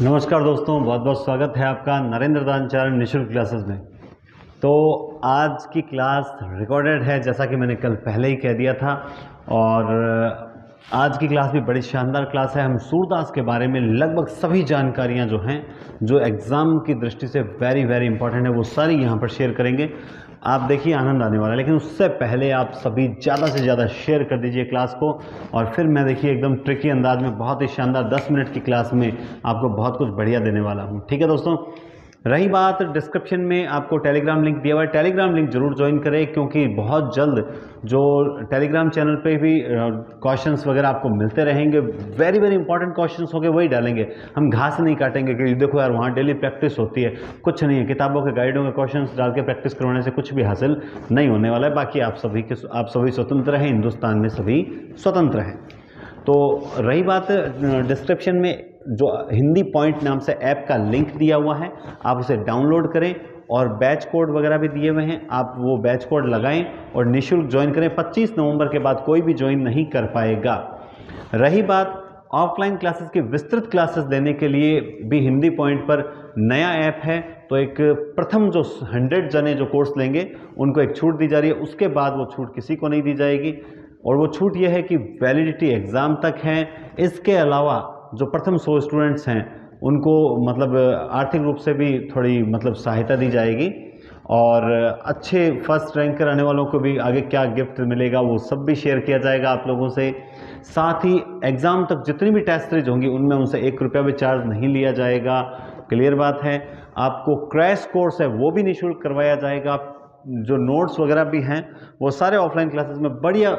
नमस्कार दोस्तों, बहुत बहुत स्वागत है आपका नरेंद्र दान चरण निःशुल्क क्लासेस में। तो आज की क्लास रिकॉर्डेड है, जैसा कि मैंने कल पहले ही कह दिया था। और आज की क्लास भी बड़ी शानदार क्लास है। हम सूरदास के बारे में लगभग सभी जानकारियां जो हैं, जो एग्ज़ाम की दृष्टि से वेरी वेरी इंपॉर्टेंट है, वो सारी यहाँ पर शेयर करेंगे। आप देखिए, आनंद आने वाला है। लेकिन उससे पहले आप सभी ज़्यादा से ज़्यादा शेयर कर दीजिए क्लास को। और फिर मैं देखिए एकदम ट्रिकी अंदाज में बहुत ही शानदार 10 मिनट की क्लास में आपको बहुत कुछ बढ़िया देने वाला हूँ। ठीक है दोस्तों। रही बात, डिस्क्रिप्शन में आपको टेलीग्राम लिंक दिया हुआ है। टेलीग्राम लिंक जरूर ज्वाइन करें, क्योंकि बहुत जल्द जो टेलीग्राम चैनल पे भी क्वेश्चंस वगैरह आपको मिलते रहेंगे। वेरी वेरी इंपॉर्टेंट क्वेश्चंस होंगे, वही डालेंगे। हम घास नहीं काटेंगे कि देखो यार वहाँ डेली प्रैक्टिस होती है, कुछ नहीं है। किताबों के गाइडों के क्वेश्चंस डाल के प्रैक्टिस करवाने से कुछ भी हासिल नहीं होने वाला है। बाकी आप सभी स्वतंत्र हैं, हिंदुस्तान में सभी स्वतंत्र हैं। तो रही बात, डिस्क्रिप्शन में जो हिंदी पॉइंट नाम से ऐप का लिंक दिया हुआ है, आप उसे डाउनलोड करें। और बैच कोड वगैरह भी दिए हुए हैं, आप वो बैच कोड लगाएं और निःशुल्क ज्वाइन करें। 25 नवंबर के बाद कोई भी ज्वाइन नहीं कर पाएगा। रही बात, ऑफलाइन क्लासेस की विस्तृत क्लासेस देने के लिए भी हिंदी पॉइंट पर नया ऐप है। तो एक प्रथम जो 100 जने जो कोर्स लेंगे उनको एक छूट दी जा रही है। उसके बाद वो छूट किसी को नहीं दी जाएगी। और वो छूट ये है कि वैलिडिटी एग्ज़ाम तक है। इसके अलावा जो प्रथम 100 स्टूडेंट्स हैं उनको मतलब आर्थिक रूप से भी थोड़ी मतलब सहायता दी जाएगी। और अच्छे फर्स्ट रैंक कराने वालों को भी आगे क्या गिफ्ट मिलेगा वो सब भी शेयर किया जाएगा आप लोगों से। साथ ही एग्ज़ाम तक जितनी भी टेस्ट सीरीज होंगी उनमें उनसे 1 रुपया भी चार्ज नहीं लिया जाएगा। क्लियर बात है। आपको क्रैश कोर्स है वो भी निःशुल्क करवाया जाएगा। जो नोट्स वगैरह भी हैं वो सारे ऑफलाइन क्लासेस में बढ़िया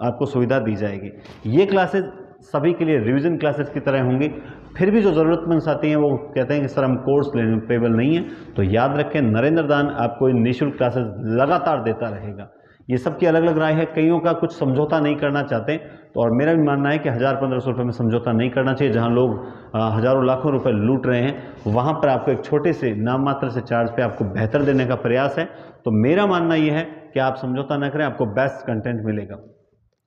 आपको सुविधा दी जाएगी। ये क्लासेस सभी के लिए रिवीजन क्लासेस की तरह होंगी। फिर भी जो ज़रूरतमंद साथी हैं वो कहते हैं कि सर हम कोर्स लेने पेबल नहीं है, तो याद रखें नरेंद्र दान आपको इन निःशुल्क क्लासेस लगातार देता रहेगा। ये सबकी अलग अलग राय है। कईयों का कुछ समझौता नहीं करना चाहते, तो और मेरा भी मानना है कि 1000-1500 रुपये में समझौता नहीं करना चाहिए। जहाँ लोग हज़ारों लाखों रुपए लूट रहे हैं, वहाँ पर आपको एक छोटे से नाम मात्र से चार्ज पे आपको बेहतर देने का प्रयास है। तो मेरा मानना ये है कि आप समझौता न करें, आपको बेस्ट कंटेंट मिलेगा।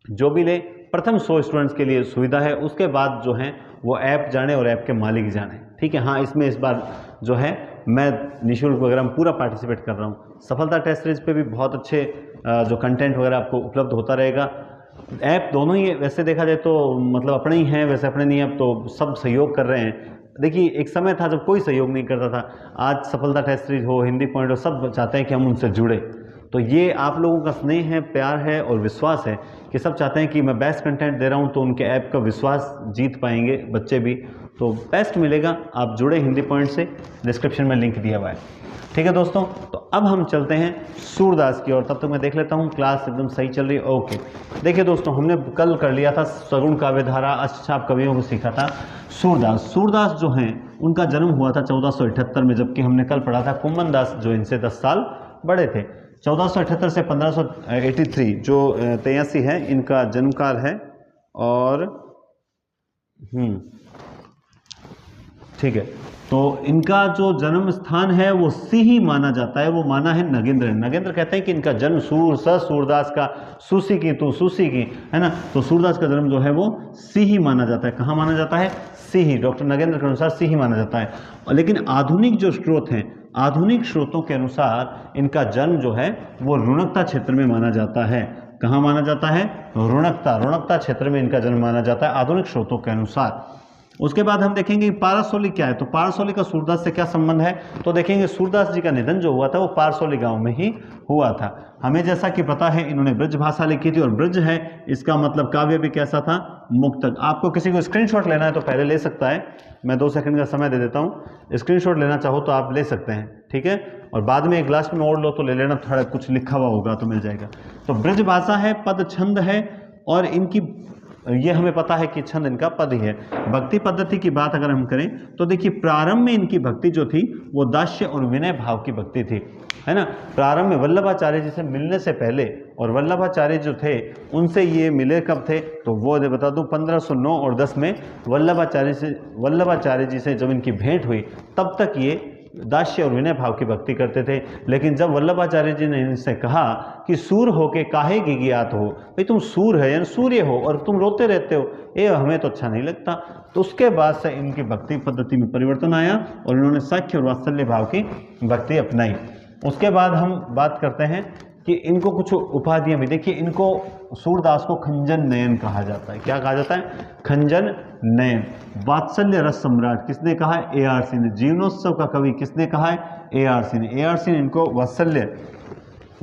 जो भी ले, प्रथम 100 स्टूडेंट्स के लिए सुविधा है। उसके बाद जो है वो ऐप जाने और ऐप के मालिक जाने। ठीक है। हाँ, इसमें इस बार जो है मैं निःशुल्क वगैरह में पूरा पार्टिसिपेट कर रहा हूँ। सफलता टेस्ट सीरीज पे भी बहुत अच्छे जो कंटेंट वगैरह आपको उपलब्ध होता रहेगा। ऐप दोनों ही वैसे देखा जाए तो मतलब अपने ही हैं, वैसे अपने नहीं। अब तो सब सहयोग कर रहे हैं। देखिए, एक समय था जब कोई सहयोग नहीं करता था। आज सफलता टेस्ट सीरीज हो, हिंदी पॉइंट हो, सब चाहते हैं कि हम उनसे जुड़े। तो ये आप लोगों का स्नेह है, प्यार है और विश्वास है कि सब चाहते हैं कि मैं बेस्ट कंटेंट दे रहा हूँ, तो उनके ऐप का विश्वास जीत पाएंगे बच्चे भी। तो बेस्ट मिलेगा, आप जुड़े हिंदी पॉइंट से। डिस्क्रिप्शन में लिंक दिया हुआ है। ठीक है दोस्तों। तो अब हम चलते हैं सूरदास की ओर। तब तक मैं देख लेता हूँ क्लास एकदम सही चल रही है। ओके, देखिए दोस्तों, हमने कल कर लिया था सगुण काव्यधारा, अष्टछाप कवियों को सीखा था। सूरदास जो हैं उनका जन्म हुआ था 1478 में, जबकि हमने कल पढ़ा था कुम्मन दास जो इनसे 10 साल बड़े थे। 1478 से 1583 जो 83 है इनका जन्मकाल है। और ठीक है। तो इनका जो जन्म स्थान है वो सिही माना जाता है। वो माना है नगेंद्र। नगेंद्र कहते हैं कि इनका जन्म सूरदास का सूसी की तू सूसी की, है ना। तो सूरदास का जन्म जो है वो सिही माना जाता है। कहाँ माना जाता है? सिही। डॉक्टर नगेंद्र के अनुसार सिही माना जाता है। लेकिन आधुनिक जो स्रोत हैं, आधुनिक स्रोतों के अनुसार इनका जन्म जो है वो रुणकता क्षेत्र में माना जाता है। कहाँ माना जाता है? रुणकता क्षेत्र में इनका जन्म माना जाता है आधुनिक स्रोतों के अनुसार। उसके बाद हम देखेंगे पारसौली क्या है। तो पारसौली का सूरदास से क्या संबंध है? तो देखेंगे सूरदास जी का निधन जो हुआ था वो पारसौली गांव में ही हुआ था। हमें जैसा कि पता है इन्होंने ब्रज भाषा लिखी थी, और ब्रज है इसका मतलब काव्य भी कैसा था? मुक्तक। आपको किसी को स्क्रीनशॉट लेना है तो पहले ले सकता है, मैं 2 सेकंड का समय दे देता हूँ। स्क्रीनशॉट लेना चाहो तो आप ले सकते हैं, ठीक है। और बाद में एक लास्ट में और लो तो ले लेना, थोड़ा कुछ लिखा हुआ होगा तो मिल जाएगा। तो ब्रज भाषा है, पद छंद है, और इनकी ये हमें पता है कि छंद इनका पद ही है। भक्ति पद्धति की बात अगर हम करें तो देखिए, प्रारंभ में इनकी भक्ति जो थी वो दास्य और विनय भाव की भक्ति थी, है ना। प्रारंभ में वल्लभाचार्य जी से मिलने से पहले, और वल्लभाचार्य जो थे उनसे ये मिले कब थे? तो वो बता दूं 1509 और 10 में वल्लभाचार्य जी से जब इनकी भेंट हुई तब तक ये दास्य और विनय भाव की भक्ति करते थे। लेकिन जब वल्लभाचार्य जी ने इनसे कहा कि सूर हो के काहे गिगियात हो, भाई तुम सूर है यानी सूर्य हो और तुम रोते रहते हो, ये हमें तो अच्छा नहीं लगता। तो उसके बाद से इनकी भक्ति पद्धति में परिवर्तन आया और इन्होंने साख्य और वात्सल्य भाव की भक्ति अपनाई। उसके बाद हम बात करते हैं कि इनको कुछ उपाधियां भी, देखिए इनको सूरदास को खंजन नयन कहा जाता है। क्या कहा जाता है? खंजन नयन। वात्सल्य रस सम्राट किसने कहा है? ARC ने। जीवनोत्सव का कवि किसने कहा है? ARC ने। ARC ने इनको वात्सल्य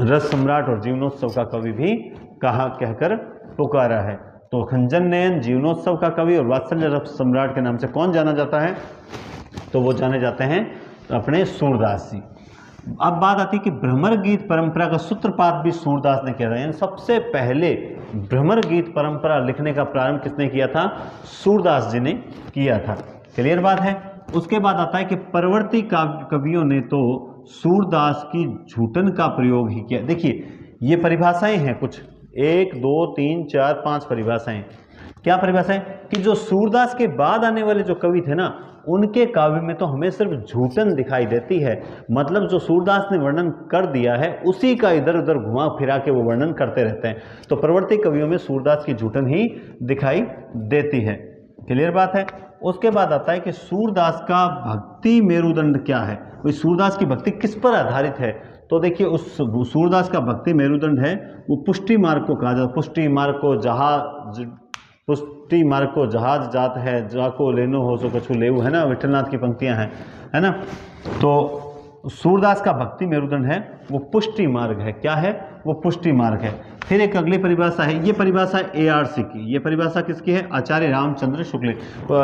रस सम्राट और जीवनोत्सव का कवि भी कहकर पुकारा है। तो खंजन नयन, जीवनोत्सव का कवि और वात्सल्य रस सम्राट के नाम से कौन जाना जाता है? तो वो जाने जाते हैं अपने सूरदास जी। अब बात आती है कि भ्रमर गीत परंपरा का सूत्रपात भी सूरदास ने किया था। यानी सबसे पहले भ्रमर गीत परंपरा लिखने का प्रारंभ किसने किया था? सूरदास जी ने किया था। क्लियर बात है। उसके बाद आता है कि परवर्ती कवियों ने तो सूरदास की झूठन का प्रयोग ही किया। देखिए ये परिभाषाएं हैं कुछ, 1 2 3 4 5 परिभाषाएं। क्या परिभाषाएं? कि जो सूरदास के बाद आने वाले जो कवि थे ना, उनके काव्य में तो हमें सिर्फ झूठन दिखाई देती है। मतलब जो सूरदास ने वर्णन कर दिया है उसी का इधर उधर घुमा फिरा के वो वर्णन करते रहते हैं। तो परवर्ती कवियों में सूरदास की झूठन ही दिखाई देती है। क्लियर बात है। उसके बाद आता है कि सूरदास का भक्ति मेरुदंड क्या है? भाई सूरदास की भक्ति किस पर आधारित है? तो देखिए उस सूरदास का भक्ति मेरुदंड है वो पुष्टि मार्ग को कहा जाता है। पुष्टि मार्ग को जहाज जात है, जाको लेनो हो सो कछु लेऊ, है ना, विठलनाथ की पंक्तियां हैं, है ना। तो सूरदास का भक्ति मेरुदंड है वो पुष्टि मार्ग है। क्या है? वो पुष्टि मार्ग है। फिर एक अगली परिभाषा है, ये परिभाषा है ARC की। ये परिभाषा किसकी है? आचार्य रामचंद्र शुक्ल।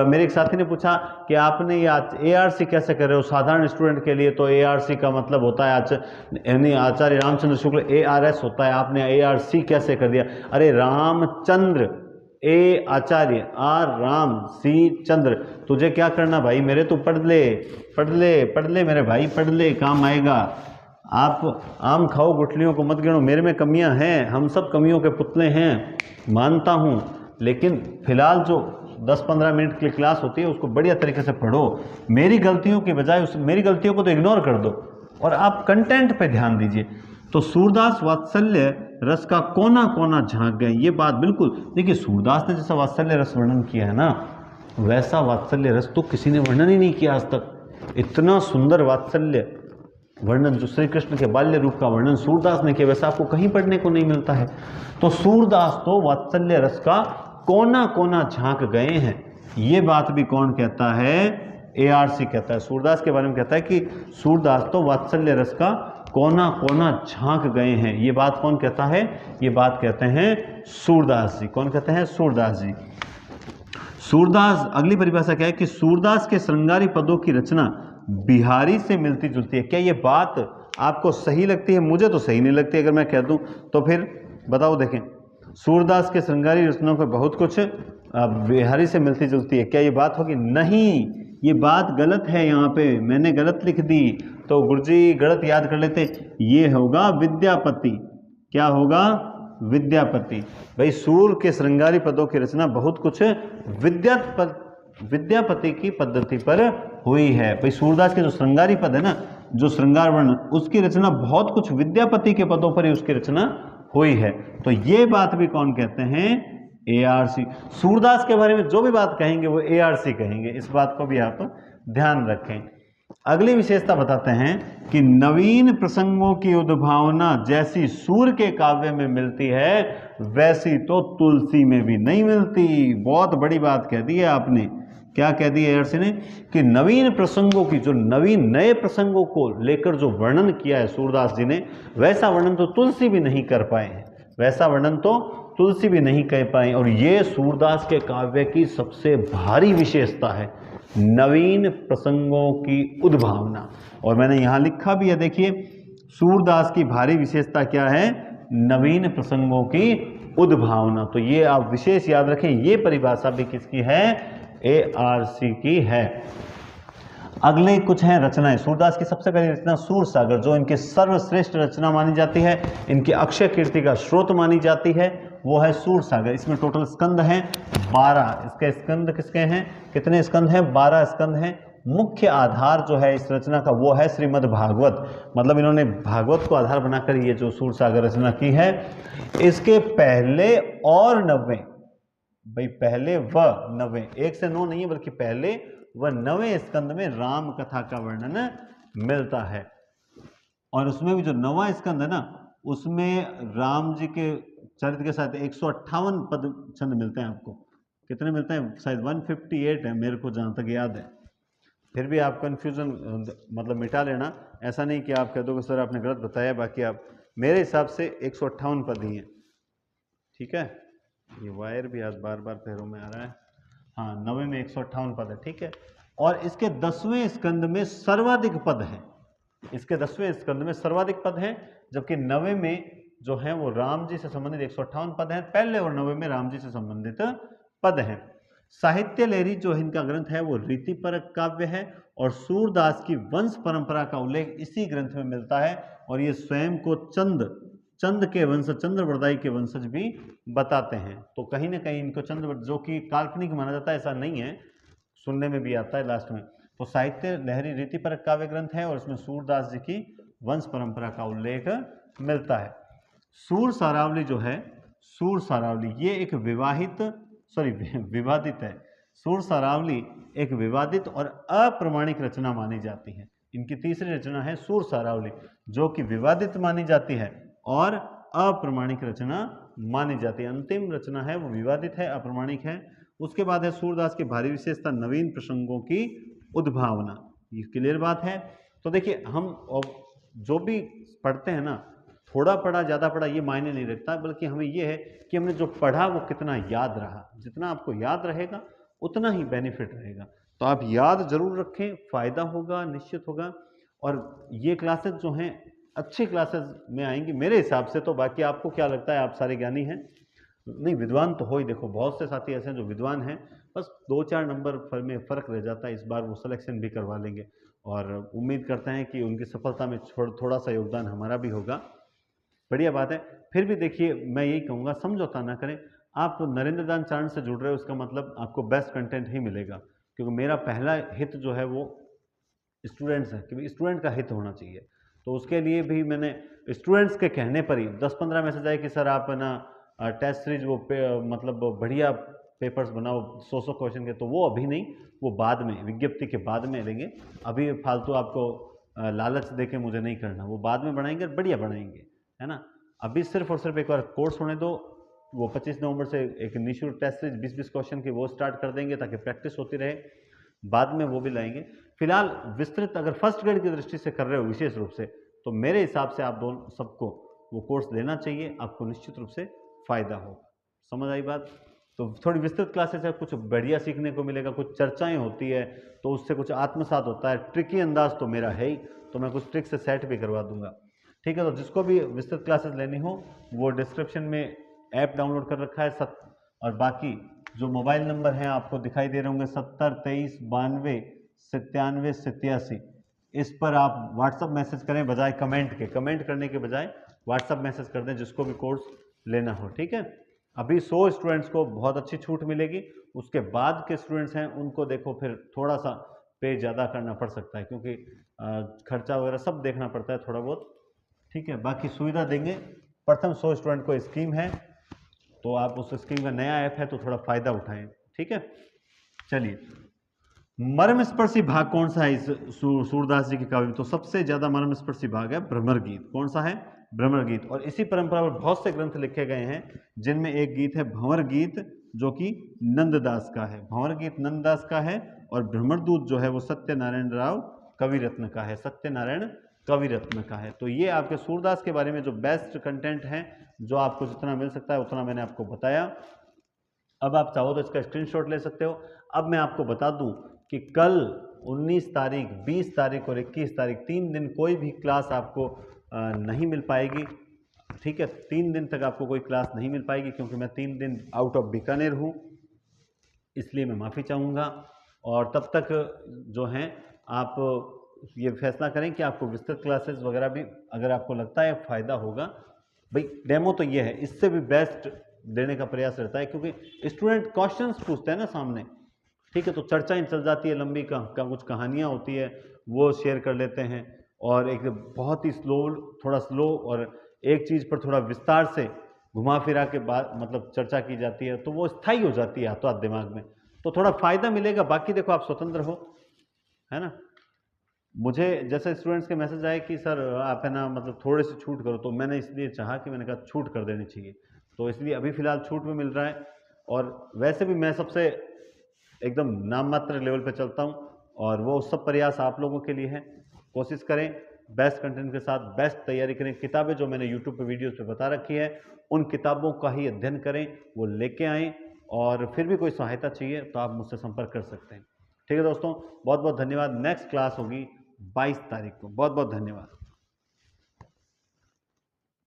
मेरे एक साथी ने पूछा कि आपने ये ARC कैसे कर रहे हो साधारण स्टूडेंट के लिए? तो ARC का मतलब होता है यानी आचार्य रामचंद्र शुक्ल, ARS होता है, आपने ARC कैसे कर दिया? अरे Ramchandra, A Acharya, R Ram, C चंद्र। तुझे क्या करना भाई मेरे? तो पढ़ ले मेरे भाई, पढ़ ले, काम आएगा। आप आम खाओ गुठलियों को मत गिनो। मेरे में कमियां हैं, हम सब कमियों के पुतले हैं, मानता हूं, लेकिन फिलहाल जो 10-15 मिनट की क्लास होती है उसको बढ़िया तरीके से पढ़ो। मेरी गलतियों की बजाय मेरी गलतियों को तो इग्नोर कर दो और आप कंटेंट पे ध्यान दीजिए। तो सूरदास वात्सल्य रस का कोना कोना झांक गए, ये बात बिल्कुल। देखिए सूरदास ने जैसा वात्सल्य रस वर्णन किया है ना, वैसा वात्सल्य रस तो किसी ने वर्णन ही नहीं किया आज तक। इतना सुंदर वात्सल्य वर्णन जो श्री कृष्ण के बाल्य रूप का वर्णन सूरदास ने किया, वैसा आपको कहीं पढ़ने को नहीं मिलता है। तो सूरदास तो वात्सल्य रस का कोना कोना झांक गए हैं। ये बात भी कौन कहता है? ARC कहता है। सूरदास के बारे में कहता है कि सूरदास तो वात्सल्य रस का कोना कोना झांक गए हैं। ये बात कौन कहता है? ये बात कहते हैं सूरदास जी। कौन कहते हैं? सूरदास जी। सूरदास, अगली परिभाषा क्या है कि सूरदास के श्रृंगारी पदों की रचना बिहारी से मिलती जुलती है। क्या ये बात आपको सही लगती है? मुझे तो सही नहीं लगती। अगर मैं कह दूं तो फिर बताओ। देखें सूरदास के श्रृंगारी रचनाओं पर बहुत कुछ बिहारी से मिलती जुलती है। क्या ये बात होगी? नहीं, ये बात गलत है। यहाँ पे मैंने गलत लिख दी, तो गुरुजी गलत याद कर लेते। ये होगा विद्यापति। क्या होगा? विद्यापति। भाई सूर के श्रृंगारी पदों की रचना बहुत कुछ विद्यापति की पद्धति पर हुई है। भाई सूरदास के जो श्रृंगारी पद है ना, जो श्रृंगार वर्ण, उसकी रचना बहुत कुछ विद्यापति के पदों पर ही उसकी रचना हुई है। तो ये बात भी कौन कहते हैं? ARC। सूरदास के बारे में जो भी बात कहेंगे वो ARC कहेंगे। इस बात को भी आप ध्यान रखें। अगली विशेषता बताते हैं कि नवीन प्रसंगों की उद्भावना जैसी सूर के काव्य में मिलती है वैसी तो तुलसी में भी नहीं मिलती। बहुत बड़ी बात कह दी है आपने। क्या कह दी है ARC ने? कि नवीन प्रसंगों की, जो नवीन नए प्रसंगों को लेकर जो वर्णन किया है सूरदास जी ने, वैसा वर्णन तो तुलसी भी नहीं कर पाए हैं। वैसा वर्णन तो तुलसी भी नहीं कह पाए। और ये सूरदास के काव्य की सबसे भारी विशेषता है, नवीन प्रसंगों की उद्भावना। और मैंने यहाँ लिखा भी है, देखिए सूरदास की भारी विशेषता क्या है? नवीन प्रसंगों की उद्भावना। तो ये आप विशेष याद रखें। ये परिभाषा भी किसकी है? ARC की है। अगले कुछ हैं रचनाएं। सूरदास की सबसे पहली रचना सूर सागर, जो इनकी सर्वश्रेष्ठ रचना मानी जाती है, इनकी अक्षय कीर्ति का स्रोत मानी जाती है, वो है सूर सागर। इसमें टोटल स्कंद हैं 12। इसके स्कंद किसके हैं? कितने स्कंद हैं? 12 स्कंद हैं। मुख्य आधार जो है इस रचना का वो है श्रीमद् भागवत। मतलब इन्होंने भागवत को आधार बनाकर ये जो सूर सागर रचना की है। इसके पहले और 90 भाई पहले व 9वें, 1 से 9 नहीं है बल्कि पहले व 9वें स्कंद में राम कथा का वर्णन मिलता है। और उसमें भी जो 9वां स्कंद है ना, उसमें राम जी के चरित्र के साथ 158 पद छंद मिलते हैं आपको। कितने मिलते हैं? शायद 158 है मेरे को जहाँ तक याद है। फिर भी आप कन्फ्यूजन मतलब मिटा लेना, ऐसा नहीं कि आप कह दो कि सर आपने गलत बताया, बाकी आप मेरे हिसाब से 158 पद ही हैं। ठीक है, ये वायर भी आज बार बार पैरों में आ रहा है। हाँ, 9वें में 158 पद है। ठीक है, और इसके 10वें स्कंद में सर्वाधिक पद है। इसके 10वें स्कंद में सर्वाधिक पद है, जबकि 9वें में जो है वो राम जी से संबंधित 158 पद हैं। पहले और 9वें में राम जी से संबंधित पद हैं। साहित्य लहरी जो इनका ग्रंथ है वो रीतिपरक काव्य है, और सूरदास की वंश परंपरा का उल्लेख इसी ग्रंथ में मिलता है। और ये स्वयं को चंद के वंश, चंद्रवरदाई के वंशज भी बताते हैं। तो कहीं ना कहीं इनको चंद्र, जो कि काल्पनिक माना जाता है, ऐसा नहीं है, सुनने में भी आता है लास्ट में। तो साहित्य लहरी रीतिपरक काव्य ग्रंथ है और इसमें सूरदास जी की वंश परंपरा का उल्लेख मिलता है। सूर सारावली जो है, सूर सारावली ये एक विवादित है। सूर सारावली एक विवादित और अप्रमाणिक रचना मानी जाती है। इनकी तीसरी रचना है सूर सारावली, जो कि विवादित मानी जाती है और अप्रमाणिक रचना मानी जाती है। अंतिम रचना है वो विवादित है, अप्रमाणिक है। उसके बाद है सूरदास की भारी विशेषता नवीन प्रसंगों की उद्भावना। ये क्लियर बात है। तो देखिए, हम जो भी पढ़ते हैं ना, थोड़ा पढ़ा ज़्यादा पढ़ा ये मायने नहीं रखता, बल्कि हमें ये है कि हमने जो पढ़ा वो कितना याद रहा। जितना आपको याद रहेगा उतना ही बेनिफिट रहेगा। तो आप याद जरूर रखें, फ़ायदा होगा, निश्चित होगा। और ये क्लासेस जो हैं अच्छी क्लासेस में आएंगी मेरे हिसाब से। तो बाकी आपको क्या लगता है? आप सारे ज्ञानी हैं, नहीं विद्वान तो हो ही। देखो बहुत से साथी ऐसे हैं जो विद्वान हैं, बस 2-4 नंबर में फ़र्क रह जाता है। इस बार वो सिलेक्शन भी करवा लेंगे और उम्मीद करते हैं कि उनकी सफलता में थोड़ा सा योगदान हमारा भी होगा। बढ़िया बात है। फिर भी देखिए, मैं यही कहूँगा, समझौता ना करें। आप नरेंद्र दान चैनल से जुड़ रहे हो, उसका मतलब आपको बेस्ट कंटेंट ही मिलेगा, क्योंकि मेरा पहला हित जो है वो स्टूडेंट्स है, क्योंकि स्टूडेंट का हित होना चाहिए। तो उसके लिए भी मैंने स्टूडेंट्स के कहने पर ही 10-15 मैसेज आए कि सर आप ना टेस्ट सीरीज वो मतलब बढ़िया पेपर्स बनाओ 100 क्वेश्चन के। तो वो अभी नहीं, वो बाद में, विज्ञप्ति के बाद में लेंगे। अभी फालतू आपको लालच दे के मुझे नहीं करना, वो बाद में बनाएंगे, बढ़िया बनाएंगे, है ना। अभी सिर्फ और सिर्फ एक बार कोर्स होने दो। वो 25 नवंबर से एक निःशुल्क टेस्ट सीरीज 20-20 क्वेश्चन की वो स्टार्ट कर देंगे, ताकि प्रैक्टिस होती रहे। बाद में वो भी लाएंगे। फिलहाल विस्तृत अगर फर्स्ट ग्रेड की दृष्टि से कर रहे हो विशेष रूप से, तो मेरे हिसाब से आप दोनों सबको वो कोर्स लेना चाहिए, आपको निश्चित रूप से फ़ायदा हो। समझ आई बात? तो थोड़ी विस्तृत क्लासेस है, कुछ बढ़िया सीखने को मिलेगा, कुछ चर्चाएं होती है, तो उससे कुछ आत्मसात होता है। ट्रिकी अंदाज तो मेरा है ही, तो मैं कुछ ट्रिक से सेट भी करवा दूंगा। ठीक है, तो जिसको भी विस्तृत क्लासेस लेनी हो वो डिस्क्रिप्शन में ऐप डाउनलोड कर रखा है और बाकी जो मोबाइल नंबर हैं आपको दिखाई दे रहे होंगे 70 23 92 97 87, इस पर आप व्हाट्सअप मैसेज करें बजाय कमेंट करने के बजाय व्हाट्सअप मैसेज कर दें जिसको भी कोर्स लेना हो। ठीक है, अभी 100 स्टूडेंट्स को बहुत अच्छी छूट मिलेगी। उसके बाद के स्टूडेंट्स हैं उनको देखो फिर थोड़ा सा पे ज़्यादा करना पड़ सकता है, क्योंकि खर्चा वगैरह सब देखना पड़ता है थोड़ा बहुत। ठीक है, बाकी सुविधा देंगे। प्रथम 100 स्टूडेंट को स्कीम है, तो आप उस स्कीम का नया ऐप है तो थोड़ा फायदा उठाएं। ठीक है, चलिए, मर्मस्पर्शी भाग कौन सा है इस सूरदास जी के काव्य में? तो सबसे ज्यादा मर्मस्पर्शी भाग है भ्रमर गीत। कौन सा है? भ्रमर गीत। और इसी परंपरा पर बहुत से ग्रंथ लिखे गए हैं, जिनमें एक गीत है भंवर गीत, जो कि नंददास का है। भंवर गीत नंददास का है, और भ्रमरदूत जो है वो सत्यनारायण राव कविरत्न का है। सत्यनारायण कविरत्न का है। तो ये आपके सूरदास के बारे में जो बेस्ट कंटेंट है, जो आपको जितना मिल सकता है उतना मैंने आपको बताया। अब आप चाहो तो इसका स्क्रीनशॉट ले सकते हो। अब मैं आपको बता दूं कि कल 19 तारीख, 20 तारीख और 21 तारीख 3 दिन कोई भी क्लास आपको नहीं मिल पाएगी। ठीक है, 3 दिन तक आपको कोई क्लास नहीं मिल पाएगी, क्योंकि मैं 3 दिन आउट ऑफ बीकानेर हूँ, इसलिए मैं माफ़ी चाहूँगा। और तब तक जो हैं आप ये फैसला करें कि आपको विस्तृत क्लासेस वगैरह भी अगर आपको लगता है फ़ायदा होगा। भाई डेमो तो ये है, इससे भी बेस्ट देने का प्रयास रहता है, क्योंकि स्टूडेंट क्वेश्चंस पूछते हैं ना सामने। ठीक है, तो चर्चाएं चल जाती है, लंबी कुछ कहानियाँ होती है वो शेयर कर लेते हैं, और एक बहुत ही थोड़ा स्लो और एक चीज़ पर थोड़ा विस्तार से घुमा फिरा के बाद मतलब चर्चा की जाती है तो वो स्थायी हो जाती है हाथों हाथ दिमाग में, तो थोड़ा फ़ायदा मिलेगा। बाकी देखो आप स्वतंत्र हो, है ना। मुझे जैसे स्टूडेंट्स के मैसेज आए कि सर आप है ना मतलब थोड़े से छूट करो, तो मैंने इसलिए चाहा कि मैंने कहा छूट कर देनी चाहिए, तो इसलिए अभी फ़िलहाल छूट में मिल रहा है। और वैसे भी मैं सबसे एकदम नाम मात्र लेवल पे चलता हूँ, और वो सब प्रयास आप लोगों के लिए है। कोशिश करें बेस्ट कंटेंट के साथ बेस्ट तैयारी करें। किताबें जो मैंने यूट्यूब पे वीडियोस पे बता रखी है, उन किताबों का ही अध्ययन करें, वो लेके आएँ। और फिर भी कोई सहायता चाहिए तो आप मुझसे संपर्क कर सकते हैं। ठीक है दोस्तों, बहुत बहुत धन्यवाद। नेक्स्ट क्लास होगी 22 तारीख को। बहुत बहुत धन्यवाद।